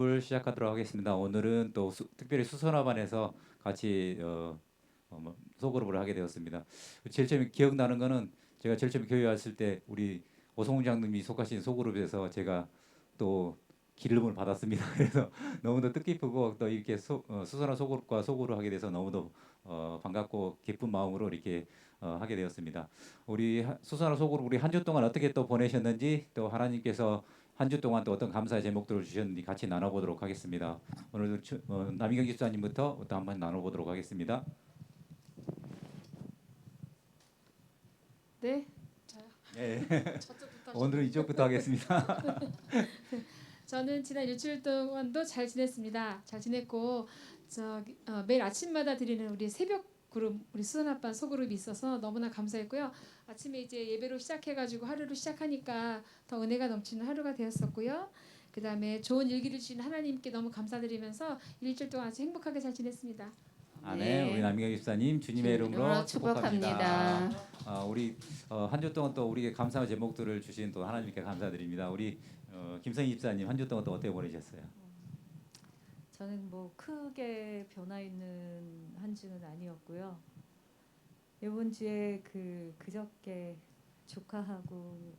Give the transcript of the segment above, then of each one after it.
을 시작하도록 하겠습니다. 오늘은 또 특별히 수선화반에서 같이 소그룹을 하게 되었습니다. 제일 처음에 기억나는 거는 제가 제일 처음에 교회 왔을 때 우리 오성훈 장님이 속하신 소그룹에서 제가 또 기름을 받았습니다. 그래서 너무도 뜻깊고 또 이렇게 수선화 소그룹과 소그룹 하게 돼서 너무도 반갑고 기쁜 마음으로 이렇게 하게 되었습니다. 우리 수선화 소그룹 우리 한 주 동안 어떻게 또 보내셨는지 또 하나님께서 한 주 동안 또 어떤 감사의 제목들을 주셨는지 같이 나눠보도록 하겠습니다. 오늘도 남희경 집사님부터 또 한번 나눠보도록 하겠습니다. 네. 네. 저쪽부터 오늘은 이쪽부터 하겠습니다. 저는 지난 일주일 동안도 잘 지냈습니다. 잘 지냈고 매일 아침마다 드리는 우리 새벽 그룹 우리 수선 아빠 소그룹이 있어서 너무나 감사했고요. 아침에 이제 예배로 시작해가지고 하루를 시작하니까 더 은혜가 넘치는 하루가 되었었고요. 그 다음에 좋은 일기를 주신 하나님께 너무 감사드리면서 일주일 동안 아주 행복하게 잘 지냈습니다. 아멘. 우리 남희경 집사님 주님의 이름으로 축복합니다. 우리 한 주 동안 또 우리에게 감사의 제목들을 주신 또 하나님께 감사드립니다. 우리 김성희 집사님 한 주 동안 또 어떻게 보내셨어요? 저는 뭐 크게 변화 있는 한 주는 아니었고요. 이번 주에 그저께 조카하고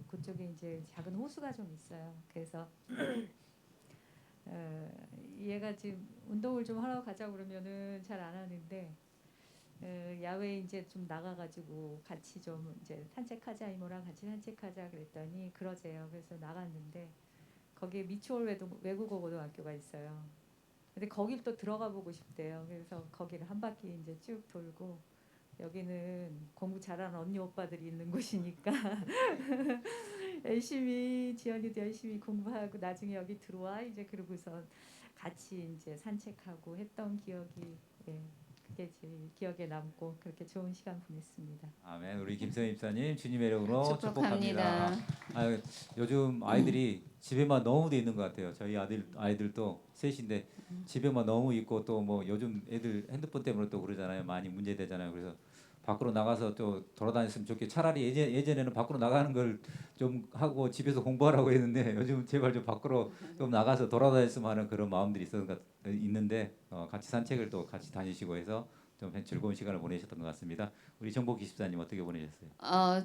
그쪽에 이제 작은 호수가 좀 있어요. 그래서 얘가 지금 운동을 좀 하러 가자 그러면은 잘 안 하는데 야외에 이제 좀 나가가지고 같이 좀 이제 산책하자 이모랑 같이 산책하자 그랬더니 그러재요. 그래서 나갔는데 거기에 미추홀 외국어 고등학교가 있어요. 근데 거길 또 들어가 보고 싶대요. 그래서 거기를 한 바퀴 이제 쭉 돌고 여기는 공부 잘하는 언니 오빠들이 있는 곳이니까 열심히 지연이도 열심히 공부하고 나중에 여기 들어와 이제 그러고서 같이 이제 산책하고 했던 기억이 그게 제일 기억에 남고 그렇게 좋은 시간 보냈습니다. 아멘. 우리 김성희 집사님 주님의 이름으로 축복합니다. 축복합니다. 요즘 아이들이 집에만 너무 돼 있는 것 같아요. 저희 아이들도 셋인데 집에만 너무 있고 또 뭐 요즘 애들 핸드폰 때문에 또 그러잖아요. 많이 문제되잖아요. 그래서 밖으로 나가서 또 돌아다녔으면 좋겠. 차라리 예전에는 밖으로 나가는 걸 좀 하고 집에서 공부하라고 했는데 요즘 제발 좀 밖으로 좀 나가서 돌아다녔으면 하는 그런 마음들이 있는데 같이 산책을 또 같이 다니시고 해서 좀 즐거운 시간을 보내셨던 것 같습니다. 우리 정복기 집사님 어떻게 보내셨어요?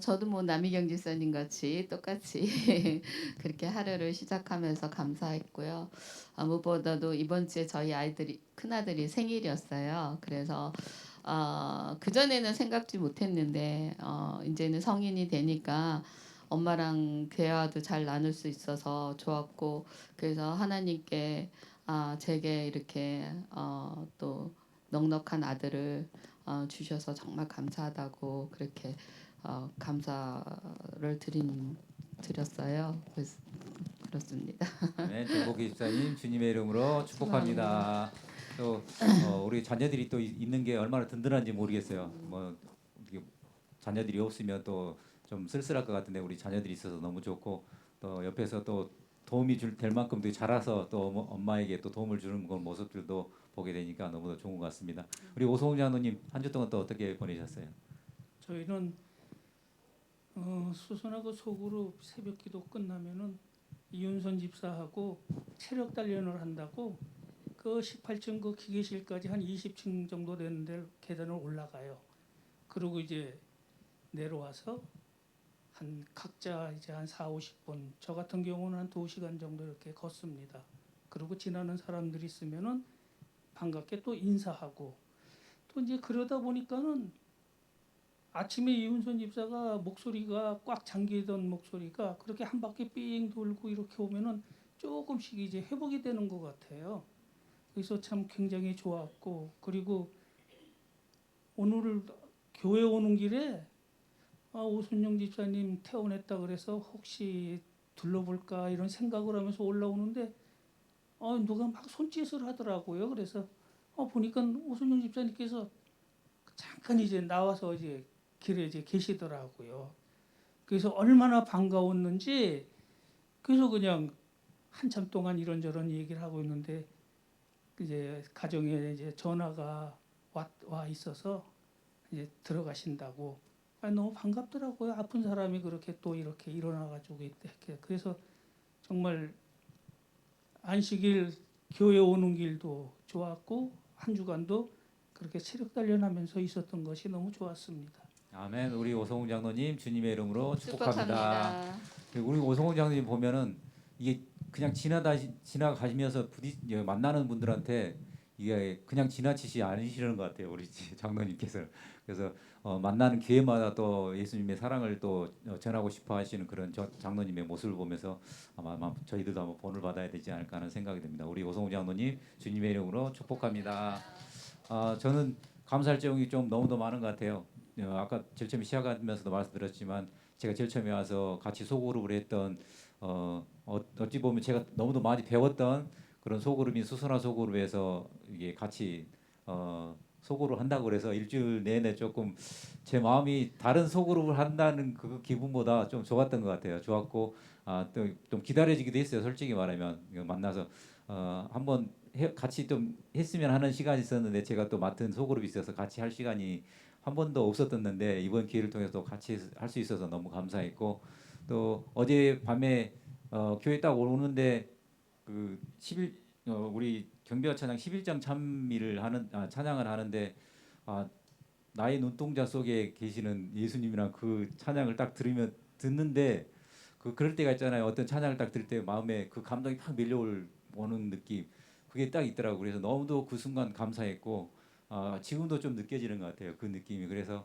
저도 뭐 남희경 집사님 같이 똑같이 그렇게 하루를 시작하면서 감사했고요. 무엇보다도 이번 주에 저희 아이들이 큰아들이 생일이었어요. 그래서 그 전에는 생각지 못했는데 이제는 성인이 되니까 엄마랑 대화도 잘 나눌 수 있어서 좋았고 그래서 하나님께 제게 이렇게 또 넉넉한 아들을 주셔서 정말 감사하다고 그렇게 감사를 드렸어요. 그래서 그렇습니다. 네, 정복기 집사님 주님의 이름으로 축복합니다. 또 우리 자녀들이 또 있는 게 얼마나 든든한지 모르겠어요. 뭐 자녀들이 없으면 또 좀 쓸쓸할 것 같은데 우리 자녀들이 있어서 너무 좋고 또 옆에서 또 도움이 될 만큼 도 자라서 또 엄마에게 또 도움을 주는 그런 모습들도 보게 되니까 너무도 좋은 것 같습니다. 우리 오성훈 장로님 한 주 동안 또 어떻게 보내셨어요? 저희는 수선하고 속으로 새벽기도 끝나면은 이윤선 집사하고 체력 단련을 한다고 그 18층 그 기계실까지 한 20층 정도 되는데 계단을 올라가요. 그리고 이제 내려와서 한 각자 이제 한 4, 50분 저 같은 경우는 한 2시간 정도 이렇게 걷습니다. 그리고 지나는 사람들이 있으면은 반갑게 또 인사하고 또 이제 그러다 보니까는 아침에 이윤선 집사가 목소리가 꽉 잠기던 목소리가 그렇게 한 바퀴 삥 돌고 이렇게 오면은 조금씩 이제 회복이 되는 것 같아요. 그래서 참 굉장히 좋았고 그리고 오늘 교회 오는 길에 오순영 집사님 퇴원했다 그래서 혹시 둘러볼까 이런 생각을 하면서 올라오는데 누가 막 손짓을 하더라고요. 그래서 보니까 오순영 집사님께서 잠깐 이제 나와서 이제 길에 이제 계시더라고요. 그래서 얼마나 반가웠는지 그래서 그냥 한참 동안 이런저런 얘기를 하고 있는데 이제 가정에 이제 전화가 와 있어서 이제 들어가신다고 너무 반갑더라고요. 아픈 사람이 그렇게 또 이렇게 일어나가지고 이렇게 그래서 정말 안식일 교회 오는 길도 좋았고 한 주간도 그렇게 체력 단련하면서 있었던 것이 너무 좋았습니다. 아멘. 우리 오성훈 장로님 주님의 이름으로 축복합니다. 축복합니다. 우리 오성훈 장로님 보면은 이게 그냥 지나가시면서 만나는 분들한테 이게 그냥 지나치지 않으시는 것 같아요. 우리 장로님께서. 그래서 만나는 기회마다 또 예수님의 사랑을 또 전하고 싶어 하시는 그런 장로님의 모습을 보면서 아마 저희들도 한번 본을 받아야 되지 않을까 하는 생각이 듭니다. 우리 오성훈 장로님 주님의 이름으로 축복합니다. 저는 감사할 점이 좀 너무도 많은 것 같아요. 아까 제일 처음에 시작하면서도 말씀드렸지만 제가 제일 처음에 와서 같이 소그룹을 했던 어찌 보면 제가 너무도 많이 배웠던 그런 소그룹인 수선화 소그룹에서 이게 같이 소그룹을 한다고 그래서 일주일 내내 조금 제 마음이 다른 소그룹을 한다는 그 기분보다 좀 좋았던 것 같아요. 좋았고 또 좀 기다려지기도 했어요. 솔직히 말하면 이거 만나서 한번 같이 좀 했으면 하는 시간이 있었는데 제가 또 맡은 소그룹이 있어서 같이 할 시간이 한 번도 없었었는데 이번 기회를 통해서 또 같이 할 수 있어서 너무 감사했고 또 어제 밤에 교회 딱 오는데 그 10일 우리 경배와 찬양 11장 찬미를 하는 찬양을 하는데 나의 눈동자 속에 계시는 예수님이랑 그 찬양을 딱 듣는데 그럴 때가 있잖아요. 어떤 찬양을 딱 들을 때 마음에 그 감동이 팍 밀려오는 느낌 그게 딱 있더라고. 그래서 너무도 그 순간 감사했고 지금도 좀 느껴지는 것 같아요. 그 느낌이. 그래서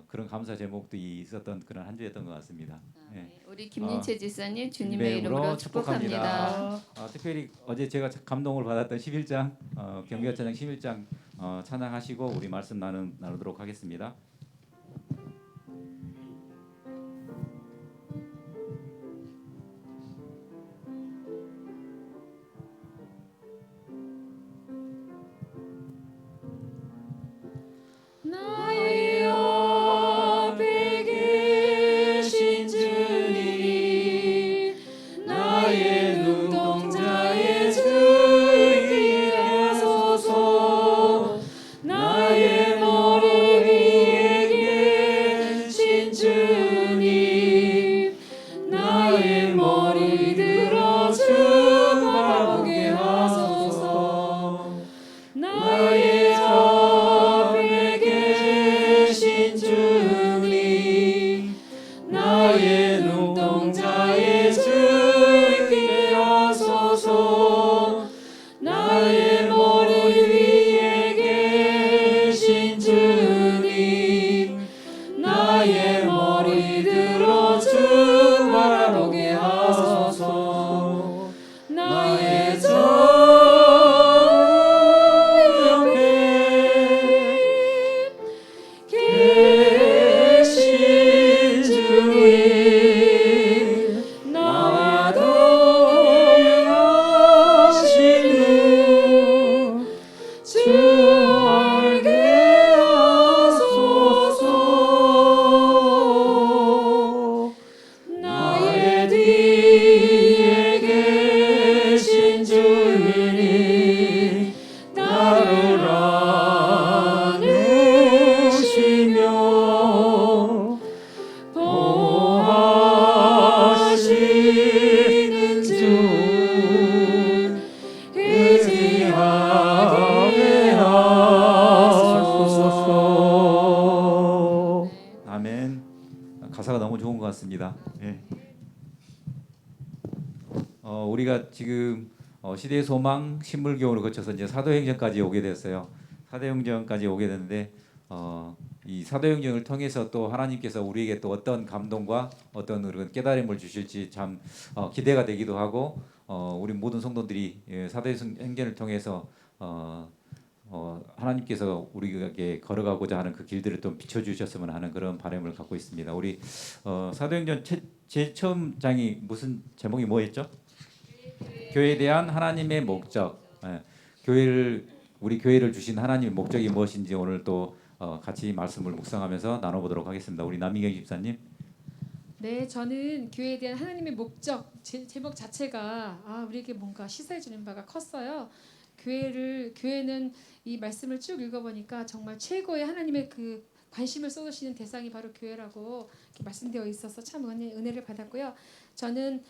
그런 감사 제목도 있었던 그런 한 주였던 것 같습니다. 예. 우리 김민채 지사님 주님의 이름으로 축복합니다. 특별히 어제 제가 감동을 받았던 11장 경배와 찬양 11장 찬양하시고 우리 말씀 나누도록 하겠습니다. 나의 앞에 계신 주님 나의 눈동자의 주께 하소서 나의 머리 위에 계신 주님 나의 머리 들어 주 바라보게 하소서 나의 앞에 계신 주님 나의 눈동자의 주께 하소서 나의 머리 위에 계신 주님 나의 머리 들어 주 바라보게 하소서 나의 계신 주님 나와 동행하시는 주 알게 하소서 나의 뒤에 계신 주님 나를 안으시며 보호하시는 주 의지하게 하소서. 아멘. 가사가 너무 좋은 것 같습니다. 예. 우리가 지금 시대의 소망 신물교훈을 거쳐서 이제 사도행전까지 오게 됐어요. 사도행전까지 오게 됐는데 이 사도행전을 통해서 또 하나님께서 우리에게 또 어떤 감동과 어떤 그런 깨달음을 주실지 참 기대가 되기도 하고 우리 모든 성도들이 사도행전을 통해서 하나님께서 우리에게 걸어가고자 하는 그 길들을 좀 비춰주셨으면 하는 그런 바람을 갖고 있습니다. 우리 사도행전 제일 처음 장이 무슨 제목이 뭐였죠? 교회에 대한 하나님의 목적. 예. 우리 교회를 주신 하나님의 목적이 무엇인지 오늘 또 같이 말씀을 묵상하면서 나눠보도록 하겠습니다. 우리 남미경 집사님. 네, 저는 교회에 대한 하나님의 목적 제목 자체가 우리에게 뭔가 시사해 주는 바가 컸어요. 교회는 이 말씀을 쭉 읽어보니까 정말 최고의 하나님의 그 관심을 쏟으시는 대상이 바로 교회라고 이렇게 말씀되어 있어서 참 은혜를 받았고요. 저는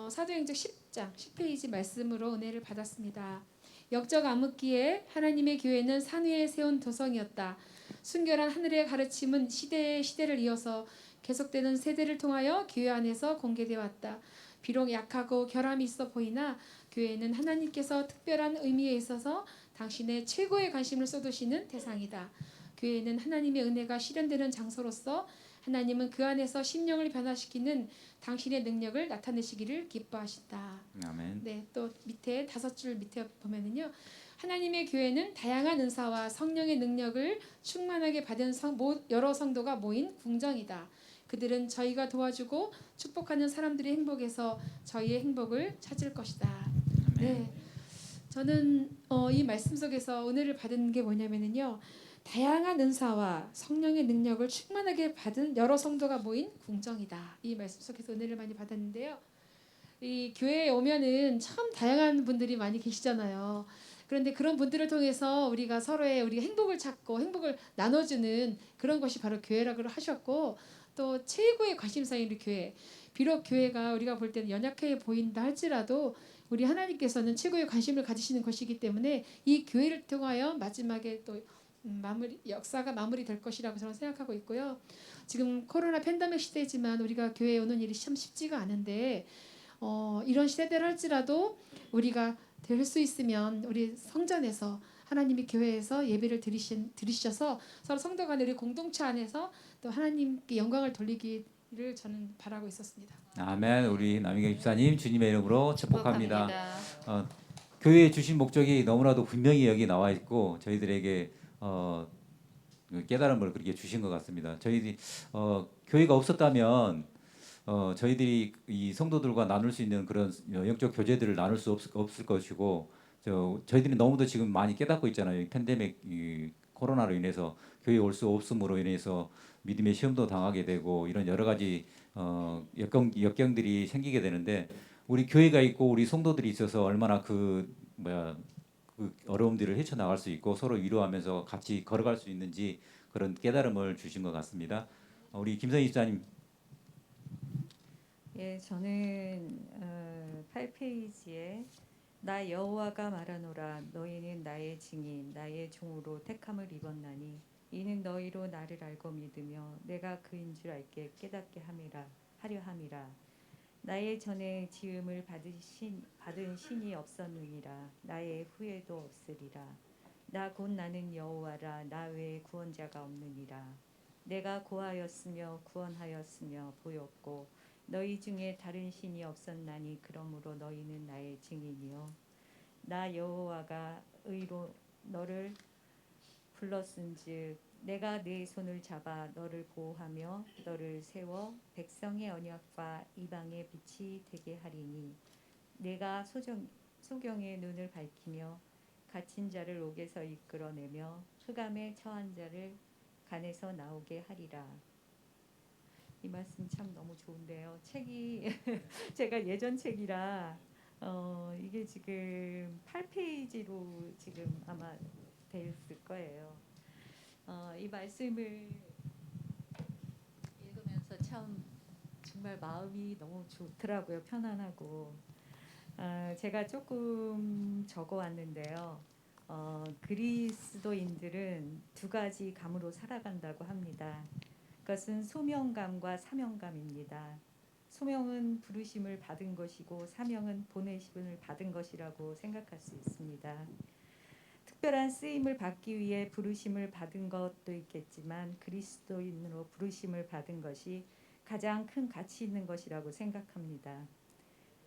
사도행전 10장 10페이지 말씀으로 은혜를 받았습니다. 역적 암흑기에 하나님의 교회는 산 위에 세운 도성이었다. 순결한 하늘의 가르침은 시대의 시대를 이어서 계속되는 세대를 통하여 교회 안에서 공개되어 왔다. 비록 약하고 결함이 있어 보이나 교회는 하나님께서 특별한 의미에 있어서 당신의 최고의 관심을 쏟으시는 대상이다. 교회는 하나님의 은혜가 실현되는 장소로서 하나님은 그 안에서 심령을 변화시키는 당신의 능력을 나타내시기를 기뻐하신다. 아멘. 네, 또 밑에 5줄 밑에 보면은요. 하나님의 교회는 다양한 은사와 성령의 능력을 충만하게 받은 여러 성도가 모인 궁정이다. 그들은 저희가 도와주고 축복하는 사람들의 행복에서 저희의 행복을 찾을 것이다. 네, 저는 이 말씀 속에서 은혜를 받은 게 뭐냐면은요. 다양한 은사와 성령의 능력을 충만하게 받은 여러 성도가 모인 궁정이다. 이 말씀 속에서 은혜를 많이 받았는데요. 이 교회에 오면은 참 다양한 분들이 많이 계시잖아요. 그런데 그런 분들을 통해서 우리가 서로의 우리 행복을 찾고 행복을 나눠주는 그런 것이 바로 교회라고 하셨고, 또 최고의 관심사인 우리 교회. 비록 교회가 우리가 볼 때는 연약해 보인다 할지라도 우리 하나님께서는 최고의 관심을 가지시는 것이기 때문에 이 교회를 통하여 마지막에 또 역사가 마무리될 것이라고 저는 생각하고 있고요. 지금 코로나 팬데믹 시대지만 우리가 교회에 오는 일이 참 쉽지가 않은데 이런 시대들 할지라도 우리가 될 수 있으면 우리 성전에서 하나님이 교회에서 예배를 드리셔서 서로 성도 간의 우리 공동체 안에서 또 하나님께 영광을 돌리기를 저는 바라고 있었습니다. 아멘. 우리 남희경 집사님 주님의 이름으로 축복합니다. 축복합니다. 교회에 주신 목적이 너무나도 분명히 여기 나와 있고 저희들에게 깨달음을 그렇게 주신 것 같습니다. 저희들이 교회가 없었다면 저희들이 이 성도들과 나눌 수 있는 그런 영적 교제들을 나눌 수 없을 것이고 저희들이 너무도 지금 많이 깨닫고 있잖아요. 이 팬데믹 이 코로나로 인해서 교회에 올 수 없음으로 인해서 믿음의 시험도 당하게 되고 이런 여러 가지 역경들이 생기게 되는데 우리 교회가 있고 우리 성도들이 있어서 얼마나 그 어려움들을 헤쳐나갈 수 있고 서로 위로하면서 같이 걸어갈 수 있는지 그런 깨달음을 주신 것 같습니다. 우리 김선희 집사님. 예, 저는 8페이지에 나 여호와가 말하노라 너희는 나의 증인 나의 종으로 택함을 입었나니 이는 너희로 나를 알고 믿으며 내가 그인 줄 알게 깨닫게 하려 함이라. 나의 전에 지음을 받은 신이 없었느니라. 나의 후에도 없으리라. 나 곧 나는 여호와라. 나 외에 구원자가 없느니라. 내가 고하였으며 구원하였으며 보였고 너희 중에 다른 신이 없었나니 그러므로 너희는 나의 증인이요 나 여호와가 의로 너를 불렀은즉 내가 네 손을 잡아 너를 보호하며 너를 세워 백성의 언약과 이방의 빛이 되게 하리니 내가 소경의 눈을 밝히며 갇힌 자를 옥에서 이끌어내며 흑암에 처한 자를 간에서 나오게 하리라. 이 말씀 참 너무 좋은데요. 책이 제가 예전 책이라 이게 지금 8페이지로 지금 아마 돼 있을 거예요. 이 말씀을 읽으면서 참 정말 마음이 너무 좋더라고요. 편안하고 제가 조금 적어왔는데요. 그리스도인들은 두 가지 감으로 살아간다고 합니다. 그것은 소명감과 사명감입니다. 소명은 부르심을 받은 것이고 사명은 보내심을 받은 것이라고 생각할 수 있습니다. 특별한 쓰임을 받기 위해 부르심을 받은 것도 있겠지만 그리스도인으로 부르심을 받은 것이 가장 큰 가치 있는 것이라고 생각합니다.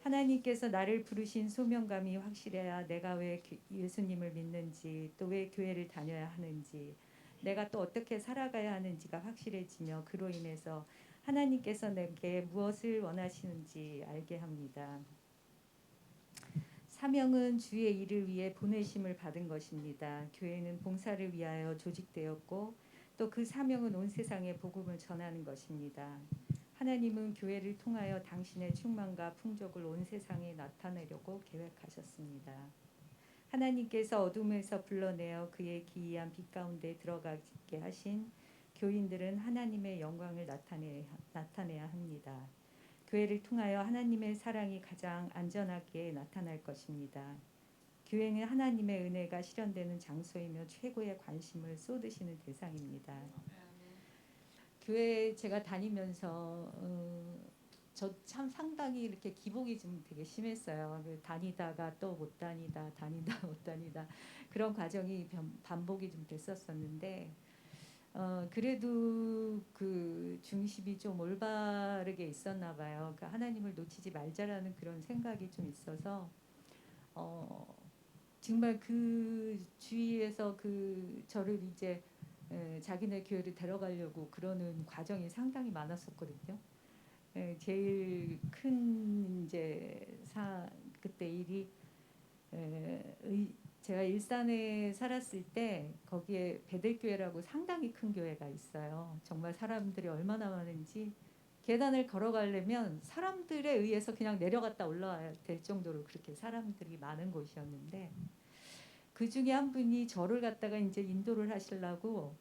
하나님께서 나를 부르신 소명감이 확실해야 내가 왜 예수님을 믿는지 또 왜 교회를 다녀야 하는지 내가 또 어떻게 살아가야 하는지가 확실해지며 그로 인해서 하나님께서 내게 무엇을 원하시는지 알게 합니다. 사명은 주의 일을 위해 보내심을 받은 것입니다. 교회는 봉사를 위하여 조직되었고 또 그 사명은 온 세상에 복음을 전하는 것입니다. 하나님은 교회를 통하여 당신의 충만과 풍족을 온 세상에 나타내려고 계획하셨습니다. 하나님께서 어둠에서 불러내어 그의 기이한 빛 가운데 들어가게 하신 교인들은 하나님의 영광을 나타내야 합니다. 교회를 통하여 하나님의 사랑이 가장 안전하게 나타날 것입니다. 교회는 하나님의 은혜가 실현되는 장소이며 최고의 관심을 쏟으시는 대상입니다. 교회 제가 다니면서 저 참 상당히 이렇게 기복이 좀 되게 심했어요. 다니다가 또 못 다니다, 다니다 못 다니다 그런 과정이 반복이 좀 됐었었는데 그래도 그 중심이 좀 올바르게 있었나 봐요. 그러니까 하나님을 놓치지 말자라는 그런 생각이 좀 있어서 정말 그 주위에서 그 저를 이제 자기네 교회를 데려가려고 그러는 과정이 상당히 많았었거든요. 제일 큰 이제 그때 일이 제가 일산에 살았을 때 거기에 베델교회라고 상당히 큰 교회가 있어요. 정말 사람들이 얼마나 많은지 계단을 걸어가려면 사람들에 의해서 그냥 내려갔다 올라와야 될 정도로 그렇게 사람들이 많은 곳이었는데 그 중에 한 분이 저를 갖다가 이제 인도를 하시려고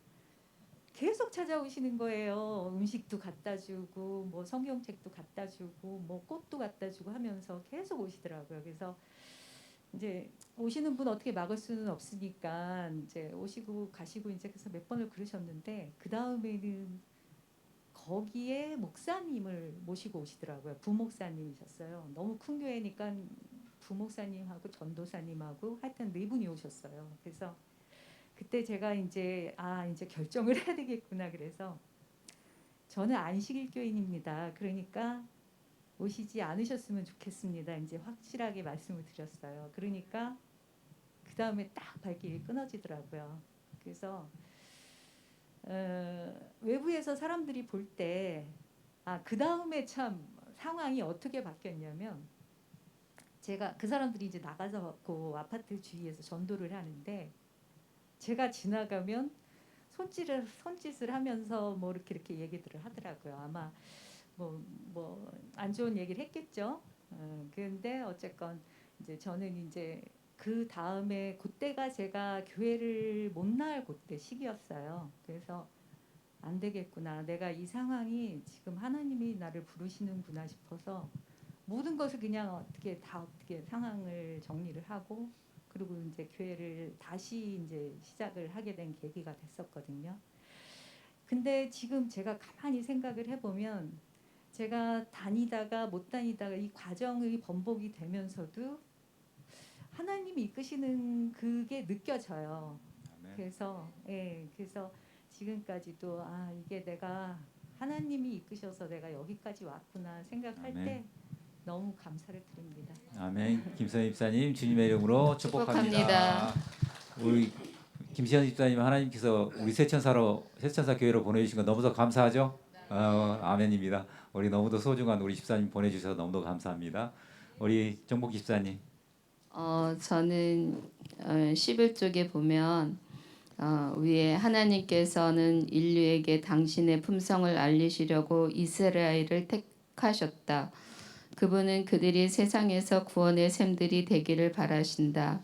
계속 찾아오시는 거예요. 음식도 갖다 주고 뭐 성경책도 갖다 주고 뭐 꽃도 갖다 주고 하면서 계속 오시더라고요. 그래서 이제 오시는 분 어떻게 막을 수는 없으니까 이제 오시고 가시고 이제 그래서 몇 번을 그러셨는데 그 다음에는 거기에 목사님을 모시고 오시더라고요. 부목사님이셨어요. 너무 큰 교회니까 부목사님하고 전도사님하고 하여튼 네 분이 오셨어요. 그래서 그때 제가 이제 이제 결정을 해야 되겠구나 그래서 저는 안식일교인입니다. 그러니까 오시지 않으셨으면 좋겠습니다. 이제 확실하게 말씀을 드렸어요. 그러니까 그 다음에 딱 발길이 끊어지더라고요. 그래서 외부에서 사람들이 볼 때 그 다음에 참 상황이 어떻게 바뀌었냐면 제가 그 사람들이 이제 나가서 그 아파트 주위에서 전도를 하는데 제가 지나가면 손짓을 하면서 뭐 이렇게 얘기들을 하더라고요. 아마 뭐 안 좋은 얘기를 했겠죠. 그런데 어쨌건 이제 저는 이제 그 다음에 그때가 제가 교회를 못 나갈 그때 시기였어요. 그래서 안 되겠구나. 내가 이 상황이 지금 하나님이 나를 부르시는구나 싶어서 모든 것을 그냥 어떻게 상황을 정리를 하고 그리고 이제 교회를 다시 이제 시작을 하게 된 계기가 됐었거든요. 근데 지금 제가 가만히 생각을 해보면 제가 다니다가 못 다니다가 이 과정의 번복이 되면서도 하나님이 이끄시는 그게 느껴져요. 아멘. 그래서 지금까지도 이게 내가 하나님이 이끄셔서 내가 여기까지 왔구나 생각할 아멘. 때 너무 감사를 드립니다. 아멘. 김선희 집사님 주님의 이름으로 축복합니다. 우리 김시현 집사님 하나님께서 우리 새천사 교회로 보내주신 거 너무도 감사하죠. 아멘입니다. 우리 너무도 소중한 우리 집사님 보내주셔서 너무도 감사합니다. 우리 정복 집사님. 저는 11쪽에 보면 위에 하나님께서는 인류에게 당신의 품성을 알리시려고 이스라엘을 택하셨다. 그분은 그들이 세상에서 구원의 샘들이 되기를 바라신다.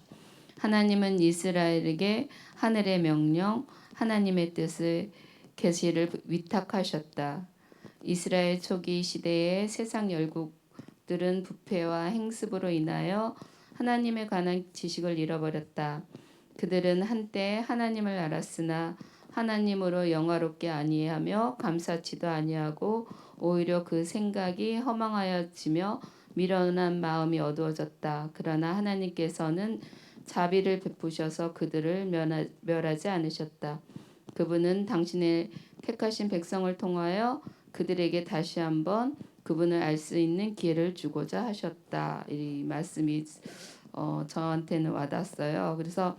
하나님은 이스라엘에게 하늘의 명령, 하나님의 뜻을 계시를 위탁하셨다. 이스라엘 초기 시대의 세상 열국들은 부패와 행습으로 인하여 하나님에 관한 지식을 잃어버렸다. 그들은 한때 하나님을 알았으나 하나님으로 영화롭게 아니하며 감사치도 아니하고 오히려 그 생각이 허망하여지며 미련한 마음이 어두워졌다. 그러나 하나님께서는 자비를 베푸셔서 그들을 멸하지 않으셨다. 그분은 당신의 택하신 백성을 통하여 그들에게 다시 한번 그분을 알 수 있는 기회를 주고자 하셨다. 이 말씀이 저한테는 와닿았어요. 그래서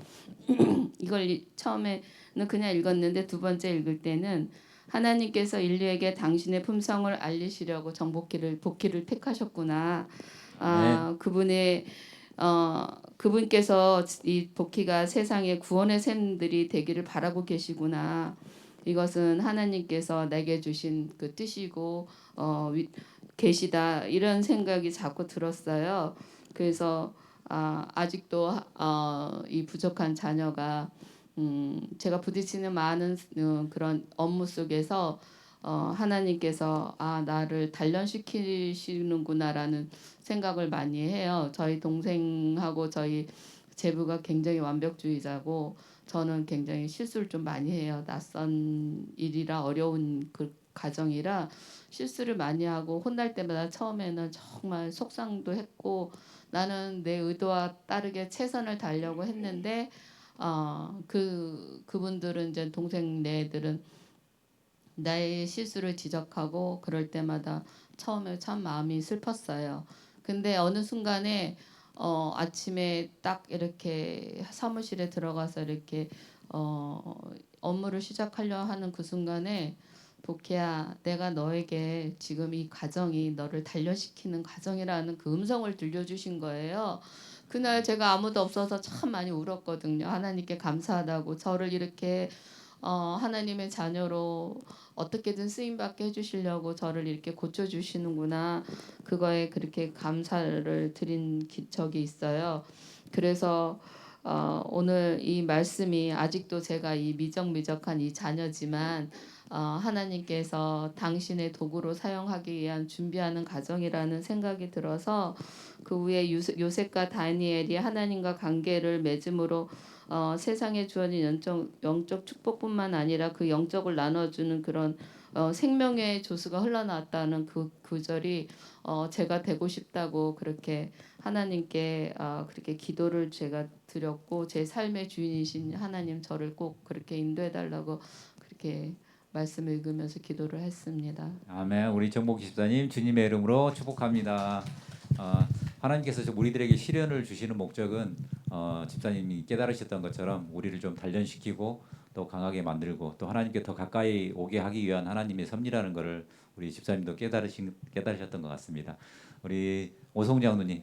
이걸 처음에는 그냥 읽었는데 두 번째 읽을 때는 하나님께서 인류에게 당신의 품성을 알리시려고 복희를 택하셨구나. 그분께서 이 복희가 세상의 구원의 샘들이 되기를 바라고 계시구나. 이것은 하나님께서 내게 주신 그 뜻이고 계시다 이런 생각이 자꾸 들었어요. 그래서 아직도 이 부족한 자녀가 제가 부딪히는 많은 그런 업무 속에서 하나님께서 나를 단련시키시는구나라는 생각을 많이 해요. 저희 동생하고 저희 제부가 굉장히 완벽주의자고 저는 굉장히 실수를 좀 많이 해요. 낯선 일이라 어려운 그 가정이라 실수를 많이 하고 혼날 때마다 처음에는 정말 속상도 했고 나는 내 의도와 따르게 최선을 다하려고 했는데 그분들은 이제 동생 네들은 나의 실수를 지적하고 그럴 때마다 처음에 참 마음이 슬펐어요. 근데 어느 순간에 아침에 딱 이렇게 사무실에 들어가서 이렇게 업무를 시작하려 하는 그 순간에 복희야, 내가 너에게 지금 이 가정이 너를 단련시키는 가정이라는 그 음성을 들려주신 거예요. 그날 제가 아무도 없어서 참 많이 울었거든요. 하나님께 감사하다고 저를 이렇게 하나님의 자녀로 어떻게든 쓰임받게 해주시려고 저를 이렇게 고쳐주시는구나. 그거에 그렇게 감사를 드린 적이 있어요. 그래서 오늘 이 말씀이 아직도 제가 이 미적미적한 이 자녀지만 하나님께서 당신의 도구로 사용하기 위한 준비하는 과정이라는 생각이 들어서 그 후에 요셉과 다니엘이 하나님과 관계를 맺음으로 세상에 주어진 영적 축복뿐만 아니라 그 영적을 나눠주는 그런 생명의 조수가 흘러나왔다는 그 구절이 제가 되고 싶다고 그렇게 하나님께 그렇게 기도를 제가 드렸고 제 삶의 주인이신 하나님 저를 꼭 그렇게 인도해 달라고 그렇게 말씀을 읽으면서 기도를 했습니다. 아멘. 우리 정복 집사님 주님의 이름으로 축복합니다. 하나님께서 우리들에게 시련을 주시는 목적은 집사님이 깨달으셨던 것처럼 우리를 좀 단련시키고 또 강하게 만들고 또 하나님께 더 가까이 오게 하기 위한 하나님의 섭리라는 것을 우리 집사님도 깨달으셨던 것 같습니다. 우리 오성훈 장로님.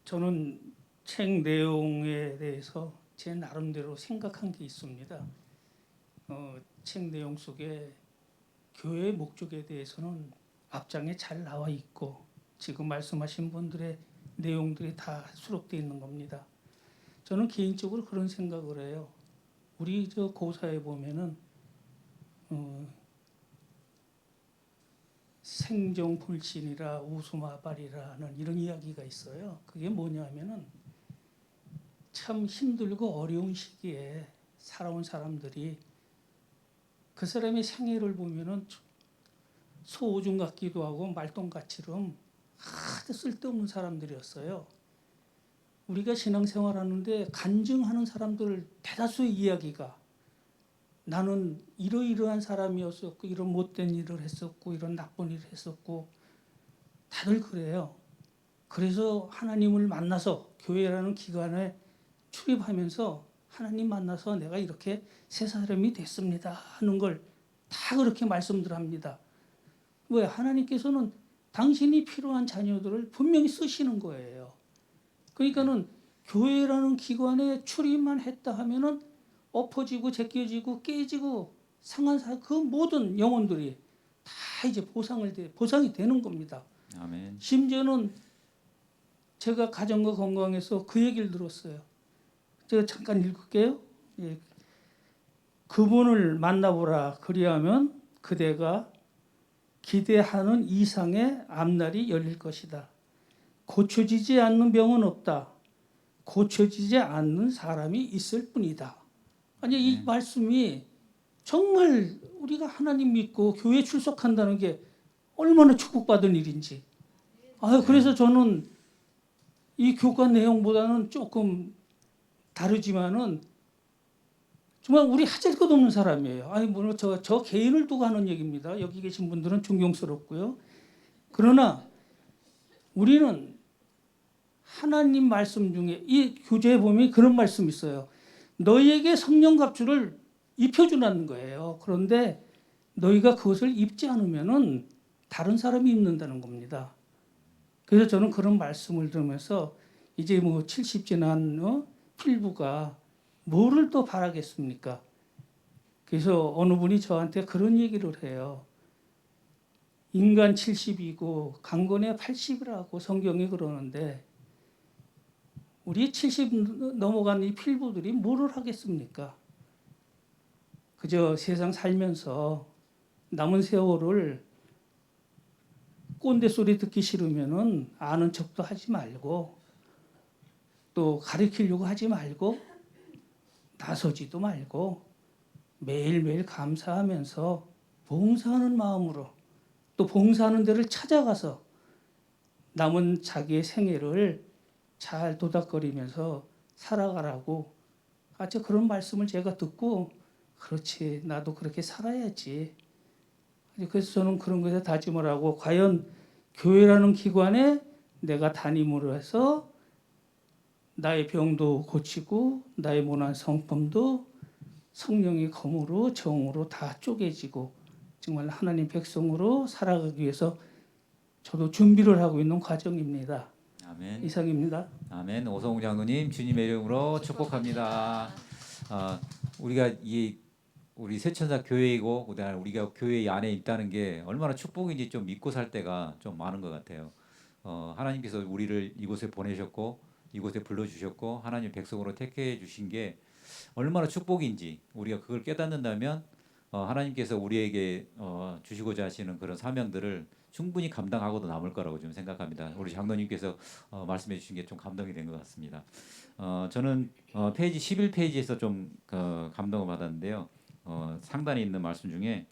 저는 책 내용에 대해서 제 나름대로 생각한 게 있습니다. 책 내용 속에 교회의 목적에 대해서는 앞장에 잘 나와 있고 지금 말씀하신 분들의 내용들이 다 수록되어 있는 겁니다. 저는 개인적으로 그런 생각을 해요. 우리 저 고사에 보면은 생정불신이라 우수마발이라는 이런 이야기가 있어요. 그게 뭐냐면은 참 힘들고 어려운 시기에 살아온 사람들이 그 사람의 생애를 보면은 소오줌 같기도 하고 말똥같이름 하도 쓸데없는 사람들이었어요. 우리가 신앙생활하는데 간증하는 사람들 대다수의 이야기가 나는 이러이러한 사람이었었고 이런 못된 일을 했었고 이런 나쁜 일을 했었고 다들 그래요. 그래서 하나님을 만나서 교회라는 기관에 출입하면서 하나님 만나서 내가 이렇게 새 사람이 됐습니다 하는 걸 다 그렇게 말씀들 합니다. 왜? 하나님께서는 당신이 필요한 자녀들을 분명히 쓰시는 거예요. 그러니까는 교회라는 기관에 출입만 했다 하면은 엎어지고 제껴지고 깨지고 상한 그 모든 영혼들이 다 이제 보상이 되는 겁니다. 아멘. 심지어는 제가 가정과 건강에서 그 얘기를 들었어요. 제가 잠깐 읽을게요. 예. 그분을 만나보라. 그리하면 그대가 기대하는 이상의 앞날이 열릴 것이다. 고쳐지지 않는 병은 없다. 고쳐지지 않는 사람이 있을 뿐이다. 아니 이 말씀이 정말 우리가 하나님 믿고 교회 출석한다는 게 얼마나 축복받은 일인지. 그래서 저는 이 교과 내용보다는 조금 다르지만은 정말 우리 하질 것 없는 사람이에요. 물론 저 개인을 두고 하는 얘기입니다. 여기 계신 분들은 존경스럽고요. 그러나 우리는 하나님 말씀 중에 이 교재에 보면 그런 말씀이 있어요. 너희에게 성령 갑주를 입혀주라는 거예요. 그런데 너희가 그것을 입지 않으면은 다른 사람이 입는다는 겁니다. 그래서 저는 그런 말씀을 들으면서 이제 70 지난 필부가 뭐를 또 바라겠습니까? 그래서 어느 분이 저한테 그런 얘기를 해요. 인간 70이고 강건의 80이라고 성경이 그러는데 우리 70 넘어간 이 필부들이 뭐를 하겠습니까? 그저 세상 살면서 남은 세월을 꼰대 소리 듣기 싫으면은 아는 척도 하지 말고 또 가르치려고 하지 말고 나서지도 말고 매일매일 감사하면서 봉사하는 마음으로 또 봉사하는 데를 찾아가서 남은 자기의 생애를 잘 도닥거리면서 살아가라고 아주 그런 말씀을 제가 듣고 그렇지 나도 그렇게 살아야지. 그래서 저는 그런 것에 다짐을 하고 과연 교회라는 기관에 내가 담임으로 해서 나의 병도 고치고 나의 모난 성품도 성령의 검으로 정으로 다 쪼개지고 정말 하나님 백성으로 살아가기 위해서 저도 준비를 하고 있는 과정입니다. 아멘. 이상입니다. 아멘. 오성웅 장로님 주님의 이름으로 축복합니다. 우리가 우리 새천사 교회이고 그다음에 우리가 교회 안에 있다는 게 얼마나 축복인지 좀 믿고 살 때가 좀 많은 것 같아요. 하나님께서 우리를 이곳에 보내셨고 이곳에 불러주셨고 하나님 백성으로 택해 주신 게 얼마나 축복인지 우리가 그걸 깨닫는다면 하나님께서 우리에게 주시고자 하시는 그런 사명들을 충분히 감당하고도 남을 거라고 좀 생각합니다. 우리 장로님께서 말씀해 주신 게 좀 감동이 된 것 같습니다. 저는 페이지 11페이지에서 좀 감동을 받았는데요. 상단에 있는 말씀 중에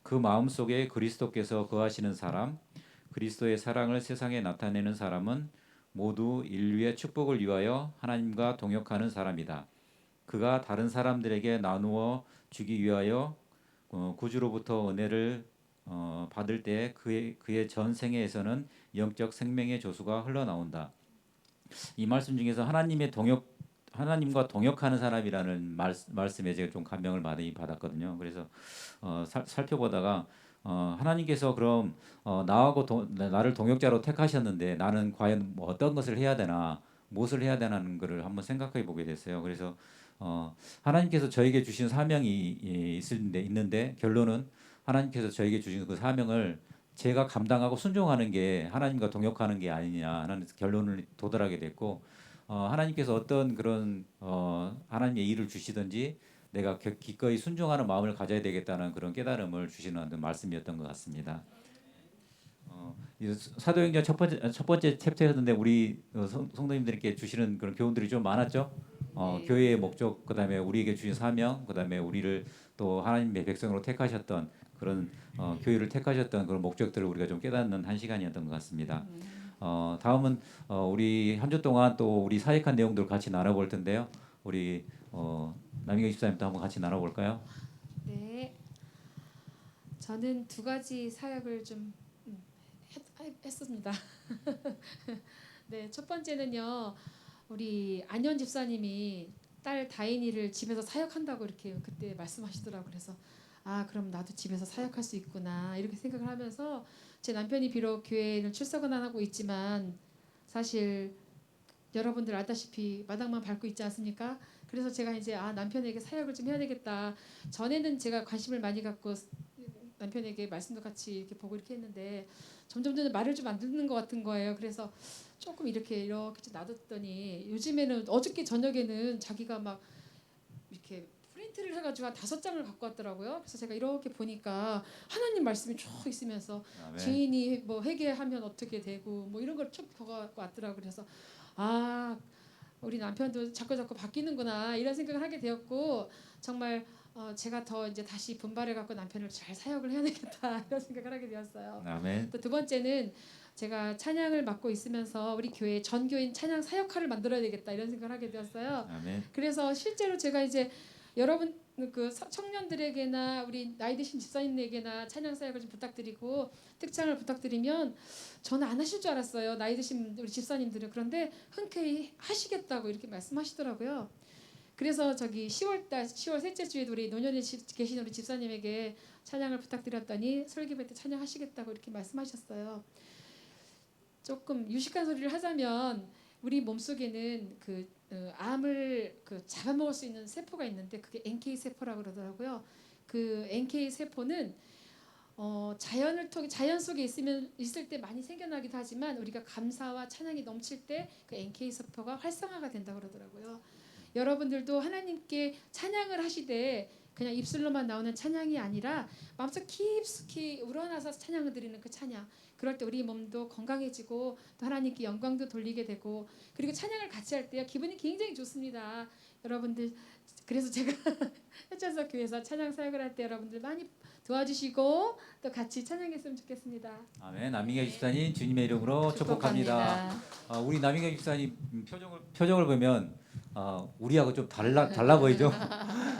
그 마음속에 그리스도께서 거하시는 사람, 그리스도의 사랑을 세상에 나타내는 사람은 모두 인류의 축복을 위하여 하나님과 동역하는 사람이다. 그가 다른 사람들에게 나누어 주기 위하여 구주로부터 은혜를 받을 때 그의 전 생애에서는 영적 생명의 조수가 흘러나온다. 이 말씀 중에서 하나님과 동역하는 사람이라는 말씀에 제가 좀 감명을 많이 받았거든요. 그래서 살펴보다가 하나님께서 그럼 나를 동역자로 택하셨는데 나는 과연 뭐 어떤 것을 해야 되나, 무엇을 해야 되나는 것을 한번 생각해 보게 됐어요. 그래서 하나님께서 저에게 주신 사명이 있는데 결론은 하나님께서 저에게 주신 그 사명을 제가 감당하고 순종하는 게 하나님과 동역하는 게 아니냐 하는 결론을 도달하게 됐고 하나님께서 어떤 그런 하나님의 일을 주시든지 내가 기꺼이 순종하는 마음을 가져야 되겠다는 그런 깨달음을 주시는 말씀이었던 것 같습니다. 사도행전 첫 번째 챕터였는데 우리 성도님들께 주시는 그런 교훈들이 좀 많았죠. 네. 교회의 목적, 그다음에 우리에게 주신 사명, 그다음에 우리를 또 하나님의 백성으로 택하셨던 그런 교회를 택하셨던 그런 목적들을 우리가 좀 깨닫는 한 시간이었던 것 같습니다. 다음은 우리 한 주 동안 또 우리 사역한 내용들 같이 나눠볼 텐데요. 우리 남인경 집사님도 한번 같이 나눠볼까요? 네, 저는 두 가지 사역을 좀 했습니다. 네, 첫 번째는요, 우리 안현 집사님이 딸 다인이를 집에서 사역한다고 이렇게 그때 말씀하시더라고요. 그래서 그럼 나도 집에서 사역할 수 있구나 이렇게 생각을 하면서 제 남편이 비록 교회는 출석은 안 하고 있지만 사실 여러분들 알다시피 마당만 밟고 있지 않습니까? 그래서 제가 이제 남편에게 사역을 좀 해야 되겠다. 전에는 제가 관심을 많이 갖고 남편에게 말씀도 같이 이렇게 보고 이렇게 했는데 점점 말을 좀 안 듣는 것 같은 거예요. 그래서 조금 이렇게 좀 놔뒀더니 요즘에는 어저께 저녁에는 자기가 막 이렇게 프린트를 해가지고 한 5장을 갖고 왔더라고요. 그래서 제가 이렇게 보니까 하나님 말씀이 쭉 있으면서 아멘. 죄인이 뭐 회개하면 어떻게 되고 뭐 이런 걸 쭉 적어갖고 왔더라고요. 그래서 우리 남편도 자꾸 바뀌는구나 이런 생각을 하게 되었고 정말 제가 더 이제 다시 분발해 갖고 남편을 잘 사역을 해야 되겠다 이런 생각을 하게 되었어요. 아멘. 또 두 번째는 제가 찬양을 맡고 있으면서 우리 교회 전교인 찬양 사역화를 만들어야 되겠다 이런 생각을 하게 되었어요. 아멘. 그래서 실제로 제가 이제 여러분 그 청년들에게나 우리 나이 드신 집사님에게나 찬양 사역을 좀 부탁드리고 특창을 부탁드리면 저는 안 하실 줄 알았어요. 나이 드신 우리 집사님들은. 그런데 흔쾌히 하시겠다고 이렇게 말씀하시더라고요. 그래서 10월 셋째 주에도 우리 노년에 계신 우리 집사님에게 찬양을 부탁드렸더니 설교회 때 찬양하시겠다고 이렇게 말씀하셨어요. 조금 유식한 소리를 하자면 우리 몸속에는 암을 잡아먹을 수 있는 세포가 있는데 그게 NK 세포라고 그러더라고요. 그 NK 세포는 자연 속에 있을 때 많이 생겨나기도 하지만 우리가 감사와 찬양이 넘칠 때 그 NK 세포가 활성화가 된다고 그러더라고요. 여러분들도 하나님께 찬양을 하시되 그냥 입술로만 나오는 찬양이 아니라 마음속 깊숙이 우러나서 찬양을 드리는 그 찬양. 그럴 때 우리 몸도 건강해지고 또 하나님께 영광도 돌리게 되고 그리고 찬양을 같이 할 때요 기분이 굉장히 좋습니다. 여러분들 그래서 제가 햇찬석 교회에서 찬양 사역을 할 때 여러분들 많이 도와주시고 또 같이 찬양했으면 좋겠습니다. 아멘. 남인경 집사님 주님의 이름으로 축복합니다. 우리 남인경 집사님 표정을 보면 우리하고 좀 달라 보이죠?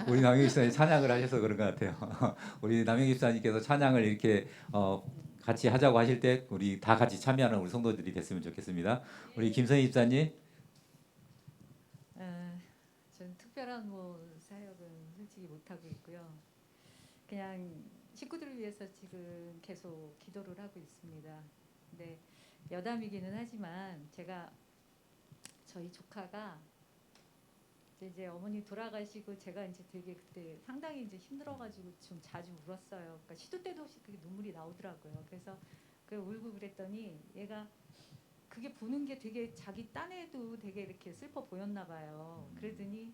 우리 남인경 집사님 찬양을 하셔서 그런 것 같아요. 우리 남인경 집사님께서 찬양을 이렇게 같이 하자고 하실 때 우리 다 같이 참여하는 우리 성도들이 됐으면 좋겠습니다. 우리 김선희 집사님. 저는 특별한 뭐 사역은 솔직히 못 하고 있고요. 그냥 식구들을 위해서 지금 계속 기도를 하고 있습니다. 근데 여담이기는 하지만 제가 저희 조카가 이제 어머니 돌아가시고 제가 이제 되게 그때 상당히 이제 힘들어가지고 좀 자주 울었어요. 그러니까 시도 때도 없이 그게 눈물이 나오더라고요. 그래서 그 울고 그랬더니 얘가 그게 보는 게 되게 자기 딴에도 되게 이렇게 슬퍼 보였나 봐요. 그러더니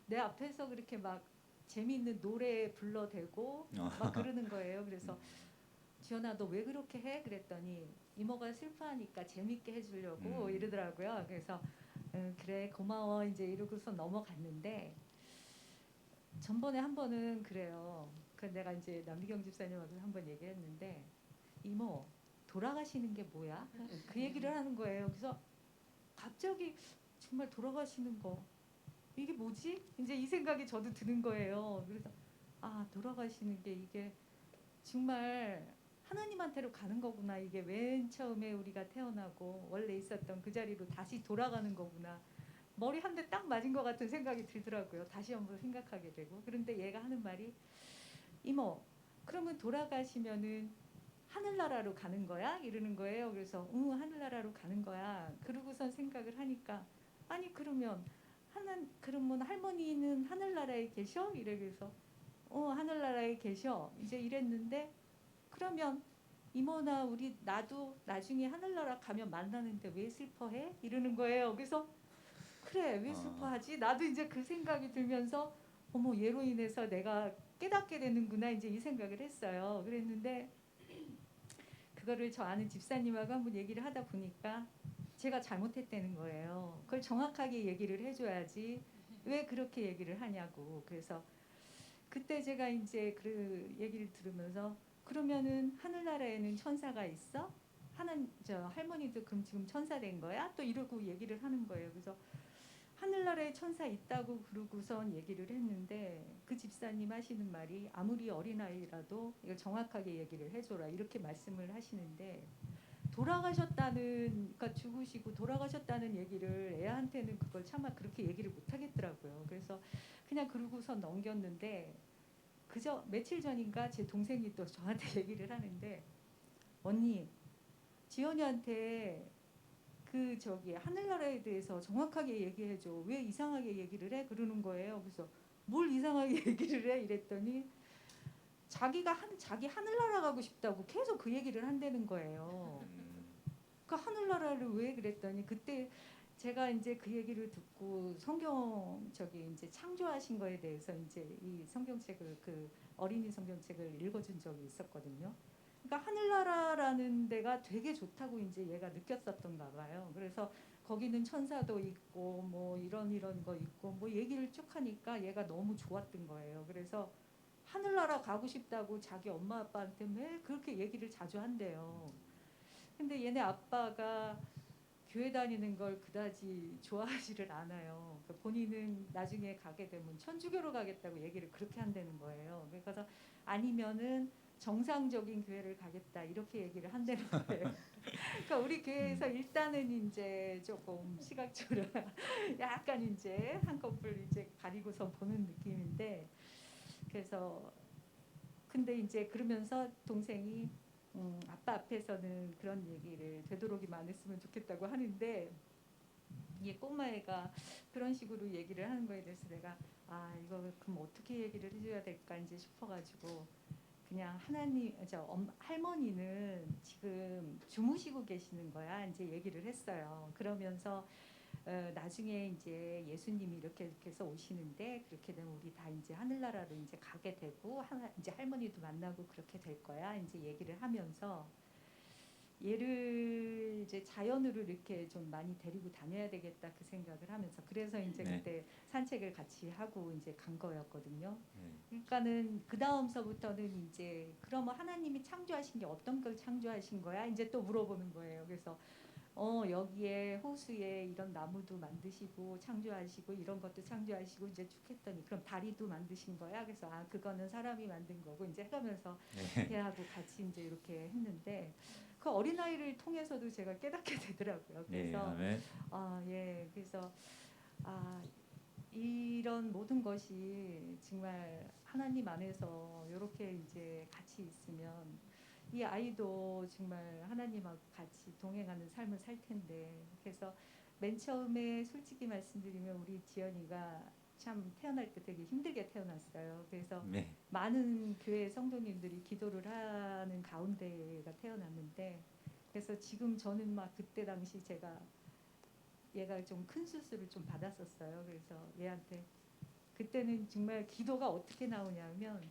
내 앞에서 그렇게 막 재미있는 노래 불러대고 막 그러는 거예요. 그래서 지연아 너 왜 그렇게 해? 그랬더니 이모가 슬퍼하니까 재밌게 해주려고 이러더라고요. 그래서 그래 고마워 이제 이러고서 넘어갔는데 전번에 한 번은 그래요. 그 내가 이제 남미경 집사님하고 한번 얘기를 했는데 이모 돌아가시는 게 뭐야? 그 얘기를 하는 거예요. 그래서 갑자기 정말 돌아가시는 거 이게 뭐지? 이제 이 생각이 저도 드는 거예요. 그래서 돌아가시는 게 이게 정말 하나님한테로 가는 거구나. 이게 맨 처음에 우리가 태어나고 원래 있었던 그 자리로 다시 돌아가는 거구나. 머리 한 대 딱 맞은 것 같은 생각이 들더라고요. 다시 한번 생각하게 되고. 그런데 얘가 하는 말이 이모 그러면 돌아가시면은 하늘나라로 가는 거야? 이러는 거예요. 그래서 응 하늘나라로 가는 거야. 그러고선 생각을 하니까 아니 그러면 그러면 할머니는 하늘나라에 계셔? 이래서 하늘나라에 계셔. 이제 이랬는데 그러면 이모나 우리 나도 나중에 하늘나라 가면 만나는데 왜 슬퍼해? 이러는 거예요. 그래서 그래 왜 슬퍼하지? 나도 이제 그 생각이 들면서 어머 얘로 인해서 내가 깨닫게 되는구나 이제 이 생각을 했어요. 그랬는데 그거를 저 아는 집사님하고 한번 얘기를 하다 보니까 제가 잘못했다는 거예요. 그걸 정확하게 얘기를 해줘야지 왜 그렇게 얘기를 하냐고. 그래서 그때 제가 이제 그 얘기를 들으면서 그러면은 하늘나라에는 천사가 있어? 저 할머니도 그럼 지금 천사 된 거야? 또 이러고 얘기를 하는 거예요. 그래서 하늘나라에 천사 있다고 그러고선 얘기를 했는데 그 집사님 하시는 말이 아무리 어린아이라도 이걸 정확하게 얘기를 해줘라 이렇게 말씀을 하시는데 그러니까 죽으시고 돌아가셨다는 얘기를 애한테는 그걸 차마 그렇게 얘기를 못 하겠더라고요. 그래서 그냥 그러고선 넘겼는데 그저 며칠 전인가 제 동생이 또 저한테 얘기를 하는데 언니 지연이한테 그 저기 하늘나라에 대해서 정확하게 얘기해줘. 왜 이상하게 얘기를 해? 그러는 거예요. 그래서 뭘 이상하게 얘기를 해? 이랬더니 자기 하늘나라 가고 싶다고 계속 그 얘기를 한다는 거예요. 그 하늘나라를 왜 그랬더니 그때 제가 이제 그 얘기를 듣고 성경 저기 이제 창조하신 거에 대해서 이제 이 성경책을 그 어린이 성경책을 읽어준 적이 있었거든요. 그러니까 하늘나라라는 데가 되게 좋다고 이제 얘가 느꼈었던가 봐요. 그래서 거기는 천사도 있고 뭐 이런 거 있고 뭐 얘기를 쭉 하니까 얘가 너무 좋았던 거예요. 그래서 하늘나라 가고 싶다고 자기 엄마 아빠한테 매 그렇게 얘기를 자주 한대요. 근데 얘네 아빠가 교회 다니는 걸 그다지 좋아하지를 않아요. 그러니까 본인은 나중에 가게 되면 천주교로 가겠다고 얘기를 그렇게 한다는 거예요. 그래서 아니면은 정상적인 교회를 가겠다 이렇게 얘기를 한다는 거예요. 그러니까 우리 교회에서 일단은 이제 조금 시각적으로 약간 이제 한꺼풀 이제 가리고서 보는 느낌인데 그래서 근데 이제 그러면서 동생이 아빠 앞에서는 그런 얘기를 되도록이면 안 했으면 좋겠다고 하는데 이 꼬마애가 그런 식으로 얘기를 하는 거에 대해서 내가 이거 그럼 어떻게 얘기를 해줘야 될까 이제 싶어가지고 그냥 할머니는 지금 주무시고 계시는 거야 이제 얘기를 했어요. 그러면서 나중에 이제 예수님이 이렇게 해서 오시는데 그렇게 되면 우리 다 이제 하늘나라로 이제 가게 되고 이제 할머니도 만나고 그렇게 될 거야. 이제 얘기를 하면서 얘를 이제 자연으로 이렇게 좀 많이 데리고 다녀야 되겠다 그 생각을 하면서 그래서 이제 네. 그때 산책을 같이 하고 이제 간 거였거든요. 네. 그러니까는 그 다음서부터는 이제 그러면 하나님이 창조하신 게 어떤 걸 창조하신 거야? 이제 또 물어보는 거예요. 그래서 여기에 호수에 이런 나무도 만드시고 창조하시고 이런 것도 창조하시고 이제 쭉 했더니 그럼 다리도 만드신 거야? 그래서 그거는 사람이 만든 거고 이제 해가면서 걔하고 같이 이제 이렇게 했는데 그 어린아이를 통해서도 제가 깨닫게 되더라고요. 네, 그래서 아멘. 그래서 이런 모든 것이 정말 하나님 안에서 이렇게 이제 같이 있으면 이 아이도 정말 하나님하고 같이 동행하는 삶을 살 텐데 그래서 맨 처음에 솔직히 말씀드리면 우리 지연이가 참 태어날 때 되게 힘들게 태어났어요. 그래서 네. 많은 교회 성도님들이 기도를 하는 가운데가 태어났는데 그래서 지금 저는 막 그때 당시 제가 얘가 좀 큰 수술을 좀 받았었어요. 그래서 얘한테 그때는 정말 기도가 어떻게 나오냐면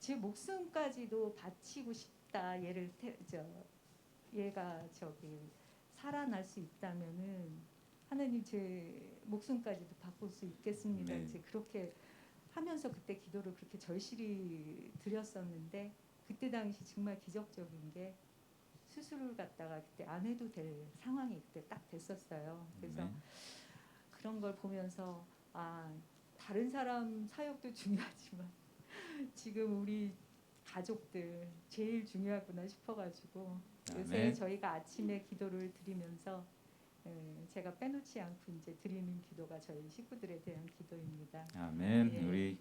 제 목숨까지도 바치고 싶다. 얘가 살아날 수 있다면은 하나님 제 목숨까지도 바꿀 수 있겠습니다. 네. 이제 그렇게 하면서 그때 기도를 그렇게 절실히 드렸었는데 그때 당시 정말 기적적인 게 수술을 갖다가 그때 안 해도 될 상황이 그때 딱 됐었어요. 그래서 네. 그런 걸 보면서 다른 사람 사역도 중요하지만 지금 우리 가족들 제일 중요하구나 싶어가지고 요새 아멘. 저희가 아침에 기도를 드리면서 제가 빼놓지 않고 이제 드리는 기도가 저희 식구들에 대한 기도입니다. 아멘. 예.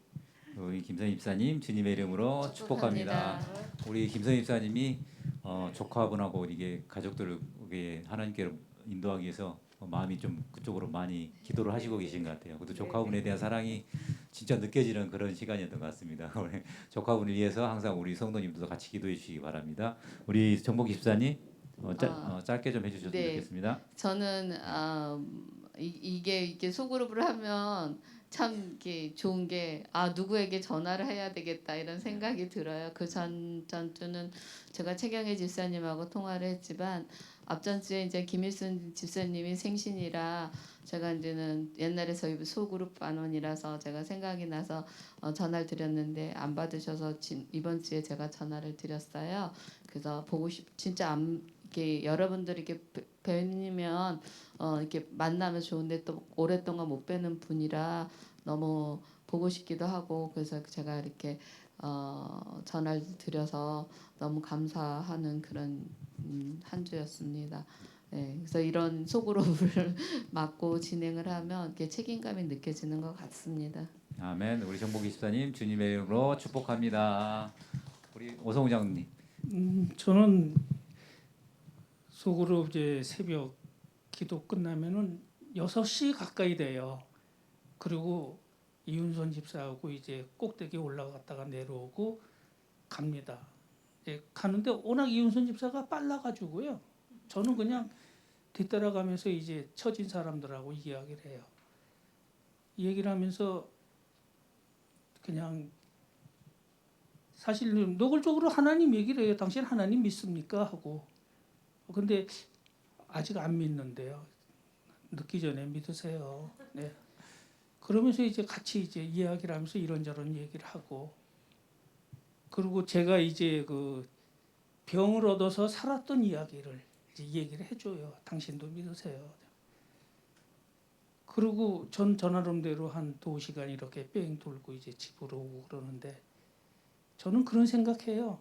우리 김선 입사님 주님의 이름으로 축복합니다. 우리 김선 입사님이 조카분하고 이게 가족들을 이게 하나님께로 인도하기 위해서 마음이 좀 그쪽으로 많이 기도를 하시고 계신 것 같아요. 그것도 조카분에 대한 사랑이 진짜 느껴지는 그런 시간이었던 것 같습니다. 우리 조카분을 위해서 항상 우리 성도님들도 같이 기도해 주시기 바랍니다. 우리 정복 집사님 짧게 좀 해주셨으면 네. 좋겠습니다. 저는 이게 소그룹을 하면 참 이게 좋은 게 누구에게 전화를 해야 되겠다 이런 생각이 들어요. 그 전주는 제가 최경혜 집사님하고 통화를 했지만 앞전주에 이제 김일순 집사님이 생신이라 제가 이제는 옛날에 저희 소그룹 반원이라서 제가 생각이 나서 전화를 드렸는데 안 받으셔서 이번 주에 제가 전화를 드렸어요. 그래서 진짜 이렇게 여러분들이 이렇게 뵈면 이렇게 만나면 좋은데 또 오랫동안 못 뵈는 분이라 너무 보고 싶기도 하고 그래서 제가 이렇게 전화를 드려서 너무 감사하는 그런 한 주였습니다. 네, 그래서 이런 소그룹을 맡고 진행을 하면 이렇게 책임감이 느껴지는 것 같습니다. 아멘. 우리 정복 집사님 주님의 이름으로 축복합니다. 우리 오성우 장님. 저는 속으로 이제 새벽 기도 끝나면은 6시 가까이 돼요. 그리고 이윤선 집사하고 이제 꼭대기 올라갔다가 내려오고 갑니다. 가는데 워낙 이윤선 집사가 빨라가지고요. 저는 그냥 뒤따라가면서 이제 처진 사람들하고 이야기를 해요. 이 얘기를 하면서 그냥 사실 노골적으로 하나님 얘기를 해요. 당신 하나님 믿습니까? 하고. 근데 아직 안 믿는데요. 늦기 전에 믿으세요. 네. 그러면서 이제 같이 이제 이야기를 하면서 이런저런 얘기를 하고 그리고 제가 이제 그 병을 얻어서 살았던 이야기를 이제 얘기를 해줘요. 당신도 믿으세요. 그리고 전 전화름대로 한 2시간 이렇게 뺑 돌고 이제 집으로 오고 그러는데 저는 그런 생각해요.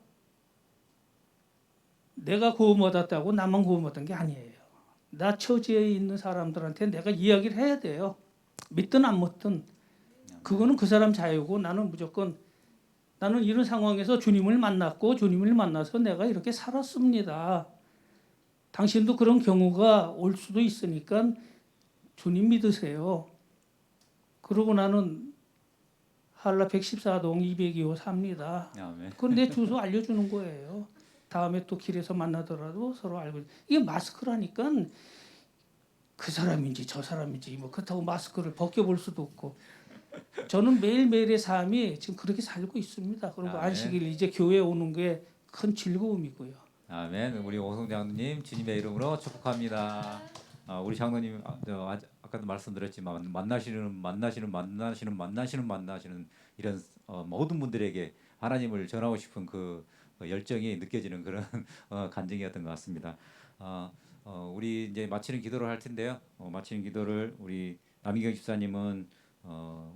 내가 구원받았다고 나만 구원받은 게 아니에요. 나 처지에 있는 사람들한테 내가 이야기를 해야 돼요. 믿든 안 믿든 그거는 그 사람 자유고 나는 무조건 나는 이런 상황에서 주님을 만났고 주님을 만나서 내가 이렇게 살았습니다. 당신도 그런 경우가 올 수도 있으니까 주님 믿으세요. 그러고 나는 한라 114동 202호 삽니다. 아멘. 그건 내 주소 알려주는 거예요. 다음에 또 길에서 만나더라도 서로 알고 이게 마스크라니까 그 사람인지 저 사람인지 뭐 그렇다고 마스크를 벗겨볼 수도 없고 저는 매일매일의 삶이 지금 그렇게 살고 있습니다. 그리고 아멘. 안식일 이제 교회에 오는 게 큰 즐거움이고요. 아멘. 우리 오성 장로님 주님의 이름으로 축복합니다. 우리 장로님 아까도 말씀드렸지만 만나시는 이런 모든 분들에게 하나님을 전하고 싶은 그 열정이 느껴지는 그런 간증이었던 것 같습니다. 우리 이제 마치는 기도를 할 텐데요. 마치는 기도를 우리 남희경 집사님은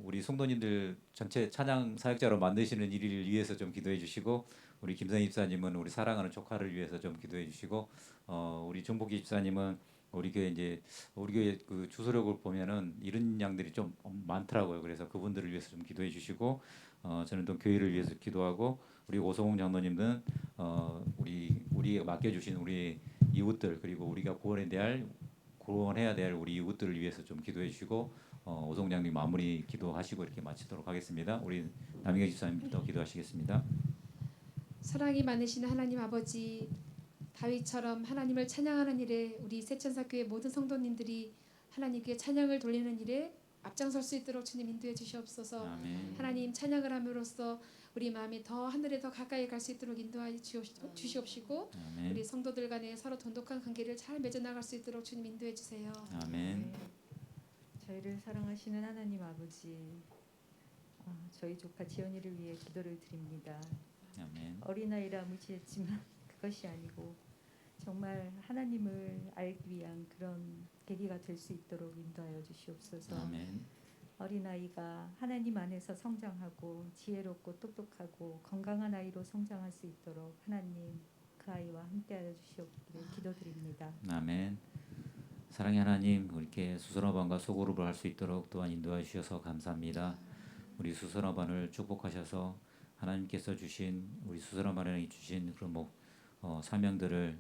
우리 성도님들 전체 찬양 사역자로 만드시는 일을 위해서 좀 기도해 주시고, 우리 김성희 집사님은 우리 사랑하는 조카를 위해서 좀 기도해 주시고, 우리 정복기 집사님은 우리 교회 그 주소록을 보면은 이런 양들이 좀 많더라고요. 그래서 그분들을 위해서 좀 기도해 주시고, 저는 또 교회를 위해서 기도하고, 우리 오성웅 장로님은 우리가 맡겨주신 우리 이웃들, 그리고 우리가 구원해야 될 우리 이웃들을 위해서 좀 기도해 주시고, 오성웅 장로님 마무리 기도하시고 이렇게 마치도록 하겠습니다. 우리 남희경 집사님부터 기도하시겠습니다. 사랑이 많으신 하나님 아버지, 다윗처럼 하나님을 찬양하는 일에 우리 새천사교회 모든 성도님들이 하나님께 찬양을 돌리는 일에 앞장설 수 있도록 주님 인도해 주시옵소서. 아멘. 하나님 찬양을 함으로써 우리 마음이 더 하늘에 더 가까이 갈 수 있도록 인도하여 주시옵시고, 아멘. 우리 성도들 간에 서로 돈독한 관계를 잘 맺어 나갈 수 있도록 주님 인도해 주세요. 아멘. 저희를 사랑하시는 하나님 아버지, 저희 조카 지연이를 위해 기도를 드립니다. 아멘. 어린아이라 무지했지만 그것이 아니고 정말 하나님을 알기 위한 그런 계기가 될 수 있도록 인도하여 주시옵소서. 아멘. 어린아이가 하나님 안에서 성장하고 지혜롭고 똑똑하고 건강한 아이로 성장할 수 있도록 하나님 그 아이와 함께하여 주시옵기를 기도드립니다. 아멘. 사랑의 하나님, 이렇게 수선화반과 소그룹을 할 수 있도록 또한 인도해 주셔서 감사합니다. 우리 수선화반을 축복하셔서 하나님께서 주신 우리 수선화반에 주신 그런 사명들을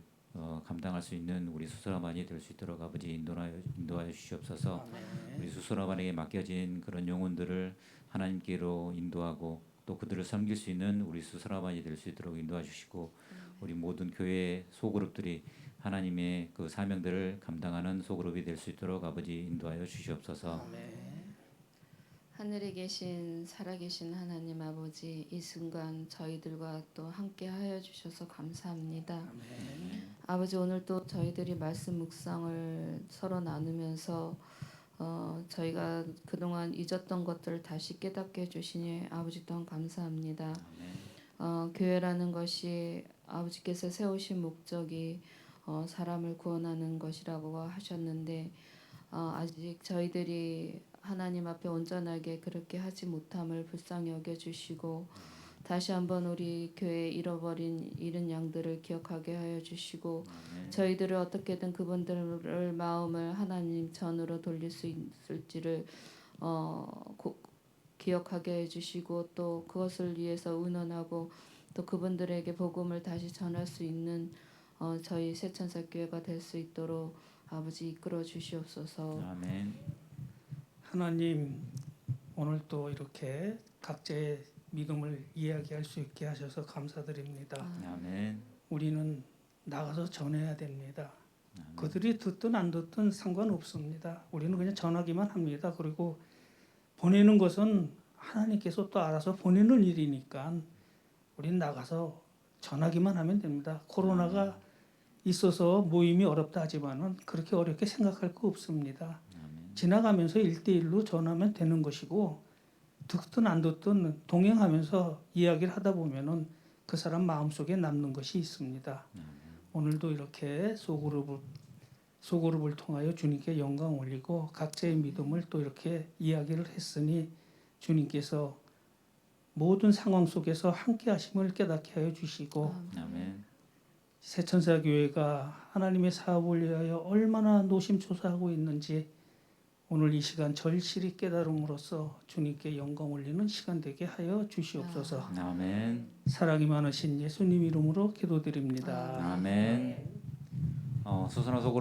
감당할 수 있는 우리 수선화반이 될 수 있도록 아버지 인도하여 주시옵소서. 우리 수선화반에게 맡겨진 그런 영혼들을 하나님께로 인도하고 또 그들을 섬길 수 있는 우리 수선화반이 될 수 있도록 인도해 주시고, 우리 모든 교회 소그룹들이 하나님의 그 사명들을 감당하는 소그룹이 될 수 있도록 아버지 인도하여 주시옵소서. 하늘에 계신 살아계신 하나님 아버지, 이 순간 저희들과 또 함께하여 주셔서 감사합니다. 아버지, 오늘 또 저희들이 말씀 묵상을 서로 나누면서 저희가 그동안 잊었던 것들을 다시 깨닫게 해주시니 아버지 또한 감사합니다. 교회라는 것이 아버지께서 세우신 목적이 사람을 구원하는 것이라고 하셨는데, 아직 저희들이 하나님 앞에 온전하게 그렇게 하지 못함을 불쌍히 여겨주시고, 다시 한번 우리 교회 잃은 양들을 기억하게 하여 주시고, 저희들을 어떻게든 그분들의 마음을 하나님 전으로 돌릴 수 있을지를 기억하게 해주시고, 또 그것을 위해서 의논하고 또 그분들에게 복음을 다시 전할 수 있는 저희 새천사교회가 될 수 있도록 아버지 이끌어 주시옵소서. 아멘. 하나님, 오늘 또 이렇게 각자의 믿음을 이야기할 수 있게 하셔서 감사드립니다. 아멘. 우리는 나가서 전해야 됩니다. 아멘. 그들이 듣든 안 듣든 상관없습니다. 우리는 그냥 전하기만 합니다. 그리고 보내는 것은 하나님께서 또 알아서 보내는 일이니까 우리는 나가서 전하기만 하면 됩니다. 코로나가 있어서 모임이 어렵다 하지만은 그렇게 어렵게 생각할 거 없습니다. 아멘. 지나가면서 1대1로 전하면 되는 것이고, 듣든 안 듣든 동행하면서 이야기를 하다 보면은 그 사람 마음속에 남는 것이 있습니다. 오늘도 이렇게 소그룹을 통하여 주님께 영광 올리고 각자의 믿음을 또 이렇게 이야기를 했으니 주님께서 모든 상황 속에서 함께 하심을 깨닫게 하여 주시고, 아멘. 새천사교회가 하나님의 사업을 위하여 얼마나 노심초사하고 있는지 오늘 이 시간 절실히 깨달음으로써 주님께 영광 올리는 시간 되게 하여 주시옵소서. 아멘. 사랑이 많으신 예수님 이름으로 기도드립니다. 아멘. 수선화 소그룹